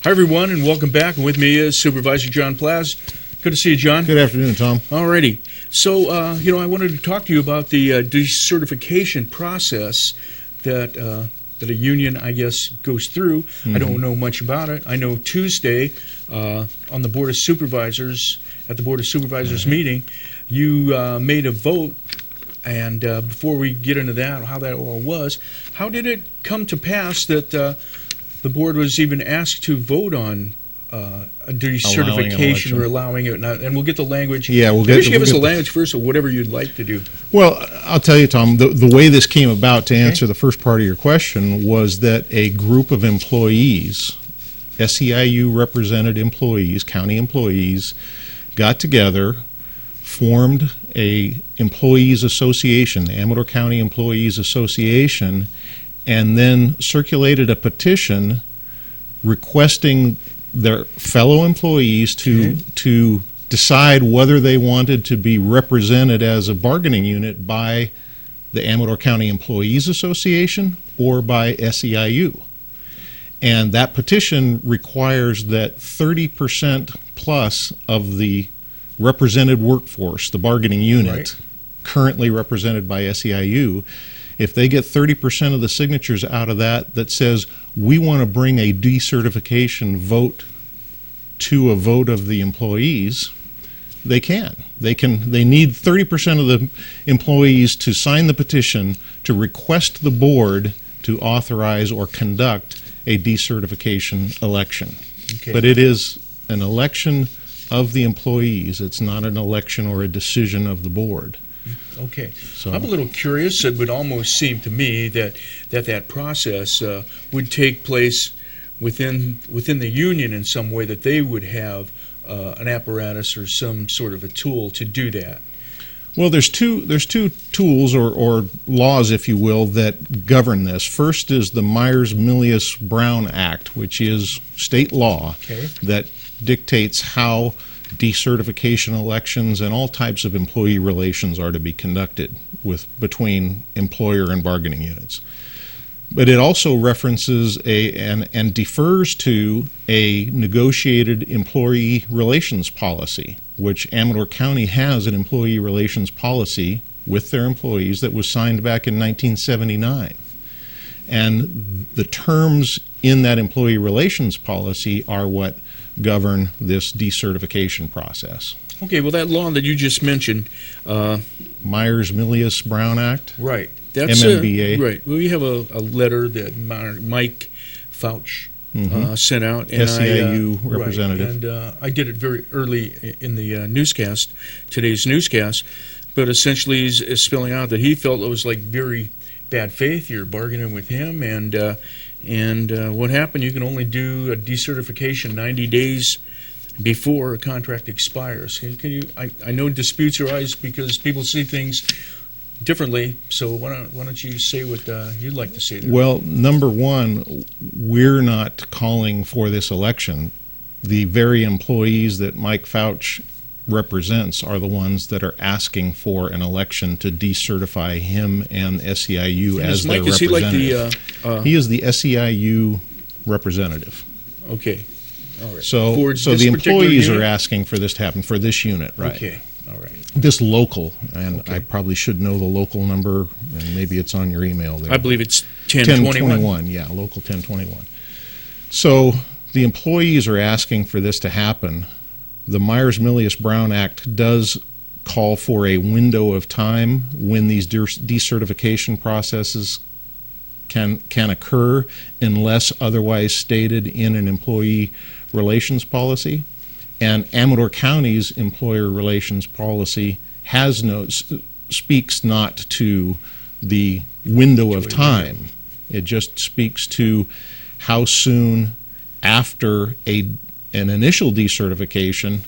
Hi, everyone, and welcome back. And with me is Supervisor John Plasse. Good to see you, John. Good afternoon, Tom. Alrighty. So, I wanted to talk to you about the decertification process that a union, I guess, goes through. Mm-hmm. I don't know much about it. I know Tuesday on the Board of Supervisors, at the Board of Supervisors meeting, you made a vote. And before we get into that, how that all was, how did it come to pass that the board was even asked to vote on a decertification or allowing it? And we'll get the language. Yeah, give us the language first, or whatever you'd like to do. Well, I'll tell you, Tom, the way this came about, to answer the first part of your question, was that a group of employees, SEIU represented employees, county employees, got together, formed a employees association, the Amador County Employees Association, and then circulated a petition requesting their fellow employees to decide whether they wanted to be represented as a bargaining unit by the Amador County Employees Association or by SEIU. And that petition requires that 30% plus of the represented workforce, the bargaining unit, currently represented by SEIU, if they get 30% of the signatures out of that says we want to bring a decertification vote to a vote of the employees, they can. They need 30% of the employees to sign the petition to request the board to authorize or conduct a decertification election. Okay. But it is an election of the employees. It's not an election or a decision of the board. Okay. So I'm a little curious. It would almost seem to me that process would take place within the union in some way, that they would have an apparatus or some sort of a tool to do that. Well, there's two tools or laws, if you will, that govern this. First is the Myers-Milius-Brown Act, which is state law that dictates how decertification elections and all types of employee relations are to be conducted between employer and bargaining units. But it also references and defers to a negotiated employee relations policy, which Amador County has an employee relations policy with their employees that was signed back in 1979. And the terms in that employee relations policy are what govern this decertification process. Okay, well, that law that you just mentioned, Myers-Milius-Brown Act, right? That's MMBA. Right. Well, we have a letter that Mike Fouch sent out, and SEIU representative, and I did it very early in the newscast, today's newscast. But essentially, is spelling out that he felt it was like very bad faith. You're bargaining with him, and what happened? You can only do a decertification 90 days before a contract expires. Can you? I know disputes arise because people see things differently. So why don't you say what you'd like to say there? Well, number one, we're not calling for this election. The very employees that Mike Fouch represents are the ones that are asking for an election to decertify him and SEIU as their representative. He is the SEIU representative. Okay. All right. So the employees are asking for this to happen for this unit, right? Okay. All right. This local, and I probably should know the local number, and maybe it's on your email there. I believe it's 1021. Yeah, local 1021. So the employees are asking for this to happen. The Myers-Milius-Brown Act does call for a window of time when these decertification processes can occur unless otherwise stated in an employee relations policy. And Amador County's employer relations policy speaks not to the window of time. It just speaks to how soon after an initial decertification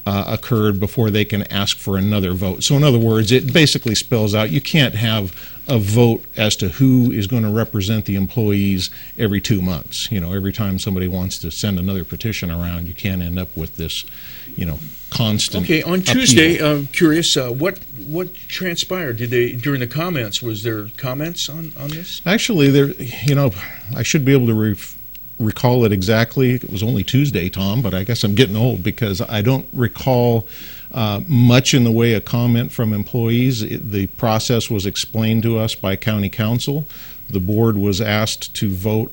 occurred before they can ask for another vote. So in other words, it basically spells out you can't have a vote as to who is going to represent the employees every 2 months. You know, every time somebody wants to send another petition around, you can't end up with this, constant. Okay, on Tuesday, I'm curious, what transpired? Did they, during the comments, was there comments on this? Actually, I should be able to recall it exactly. It was only Tuesday, Tom, but I guess I'm getting old because I don't recall much in the way of comment from employees. The process was explained to us by county council. The board was asked to vote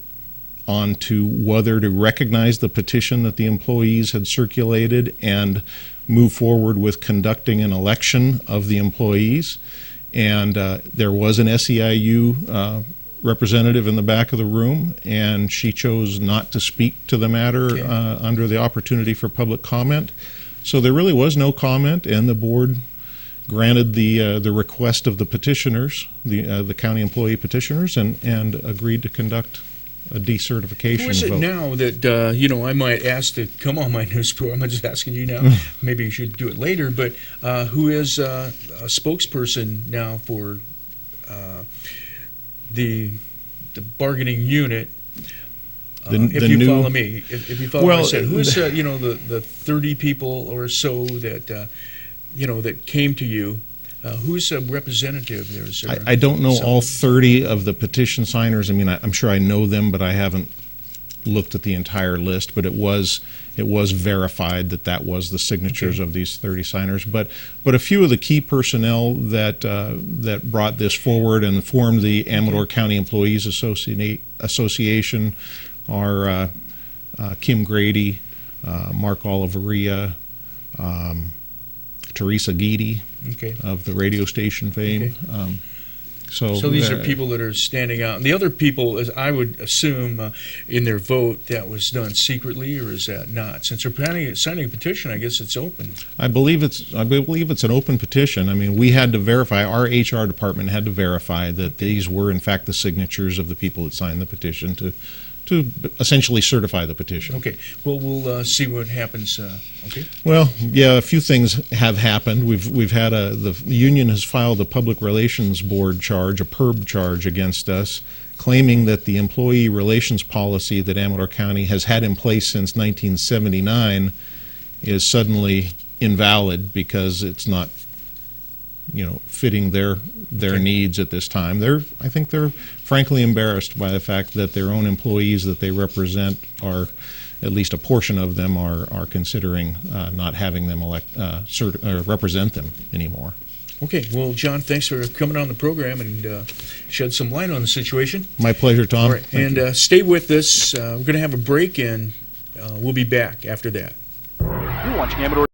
on to whether to recognize the petition that the employees had circulated and move forward with conducting an election of the employees. And there was an SEIU representative in the back of the room, and she chose not to speak to the matter under the opportunity for public comment. So there really was no comment, and the board granted the request of the petitioners, the county employee petitioners, and agreed to conduct a decertification vote. Who is it now that, I might ask to come on my news program? I'm just asking you now. Maybe you should do it later. But who is a spokesperson now for the bargaining unit? If you follow me, if you follow what I said, who is the 30 people or so that that came to you? Who's a representative there, sir? I don't know all 30 of the petition signers. I mean, I'm sure I know them, but I haven't looked at the entire list. But it was verified that was the signatures of these 30 signers. But a few of the key personnel that brought this forward and formed the Amador County Employees Association are Kim Grady, Mark Oliveria, Teresa Guidi of the radio station fame. So these are people that are standing out. And the other people, as I would assume, in their vote, that was done secretly, or is that not? Since they're signing a petition, I guess it's open. I believe it's an open petition. I mean, we had to verify. Our HR department had to verify that these were in fact the signatures of the people that signed the petition to essentially certify the petition. Okay. Well, we'll see what happens. Okay. Well, yeah, a few things have happened. We've had the union has filed a public relations board charge, a PERB charge against us, claiming that the employee relations policy that Amador County has had in place since 1979 is suddenly invalid because it's not, fitting their needs at this time. I think they're frankly embarrassed by the fact that their own employees that they represent are, at least a portion of them, are considering not having them represent them anymore. Okay. Well, John, thanks for coming on the program and shed some light on the situation. My pleasure, Tom. All right. And stay with us. We're going to have a break, and we'll be back after that. You're watching Amador.